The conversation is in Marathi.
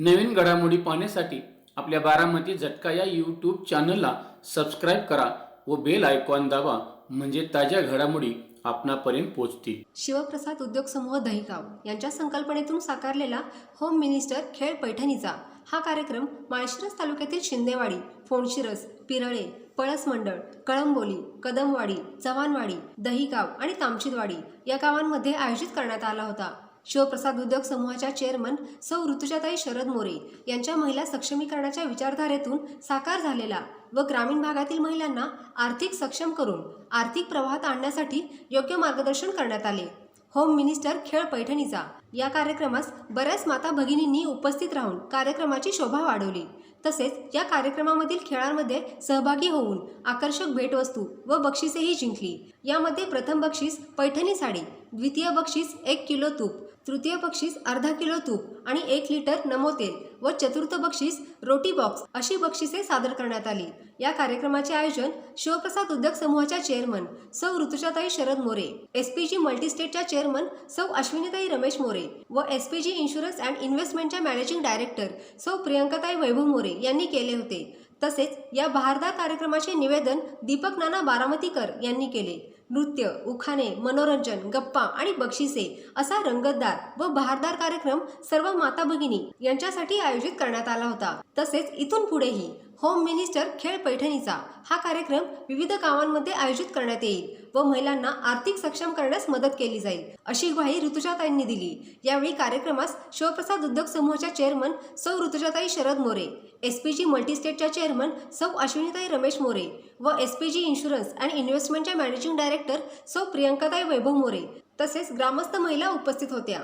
नवीन घडामोडी पाहण्यासाठी आपल्या बारामती झटका या यूट्यूब चॅनलला सबस्क्राईब करा व बेल आयकॉन दाबा, म्हणजे ताज्या घडामोडी आपणापर्यंत पोहोचतील। शिवप्रसाद उद्योग समूह दहिगाव यांच्या संकल्पनेतून साकारलेला होम मिनिस्टर खेळ पैठणीचा हा कार्यक्रम माळशिरस तालुक्यातील शिंदेवाडी, फोंडशिरस, पिरळे, पळस मंडळ, कळंबोली, कदमवाडी, चव्हाणवाडी, दहिगाव आणि तामचिदवाडी या गावांमध्ये आयोजित करण्यात आला होता। शिवप्रसाद उद्योग समूहाच्या चेअरमन सौ ऋतुजाताई शरद मोरे यांच्या महिला सक्षमीकरणाच्या विचारधारेतून साकार झालेला व ग्रामीण भागातील महिलांना आर्थिक सक्षम करून आर्थिक प्रवाहात आणण्यासाठी योग्य मार्गदर्शन करण्यात आले। होम मिनिस्टर खेळ पैठणीचा या कार्यक्रमास बऱ्याच माता भगिनींनी उपस्थित राहून कार्यक्रमाची शोभा वाढवली। तसेच या कार्यक्रमामधील खेळांमध्ये सहभागी होऊन आकर्षक भेटवस्तू व बक्षिसेही जिंकली। यामध्ये प्रथम बक्षीस पैठणी साडी, द्वितीय बक्षीस 1 किलो तूप, तृतीय बक्षीस अर्धा किलो तूप आणि 1 लिटर नमो तेल व चतुर्थ बक्षीस रोटी बॉक्स अशी बक्षिसे सादर करण्यात आली। या कार्यक्रमाचे आयोजन शिवप्रसाद उद्योग समूहाच्या चेअरमन सौ ऋतुजाताई शरद मोरे, एसपीजी मल्टीस्टेटच्या चेअरमन सौ अश्विनीताई रमेश मोरे व एसपीजी इन्शुरन्स अँड इन्व्हेस्टमेंटच्या मॅनेजिंग डायरेक्टर सौ प्रियंकाताई वैभव मोरे यांनी केले होते। तसेच या बहारदार कार्यक्रमाचे निवेदन दीपक नाना बारामतीकर यांनी केले। नृत्य, उखाणे, मनोरंजन, गप्पा आणि बक्षिसे असा रंगतदार व बहारदार कार्यक्रम सर्व माता भगिनी यांच्यासाठी आयोजित करण्यात आला होता। तसेच इथून पुढेही होम मिनिस्टर खेळ पैठणीचा हा कार्यक्रम विविध गावांमध्ये आयोजित करण्यात येईल व महिलांना आर्थिक सक्षम करण्यास मदत केली जाईल, अशी ग्वाही ऋतुजाताईंनी दिली। यावेळी कार्यक्रमास शिवप्रसाद उद्योग समूहाच्या चेअरमन सौ ऋतुजाताई शरद मोरे, एसपीजी मल्टीस्टेटच्या चेअरमन सौ अश्विनीताई रमेश मोरे व एसपीजी इन्शुरन्स अँड इन्व्हेस्टमेंटच्या मॅनेजिंग डायरेक्टर सौ प्रियंकाताई वैभव मोरे तसेच ग्रामस्थ महिला उपस्थित होत्या।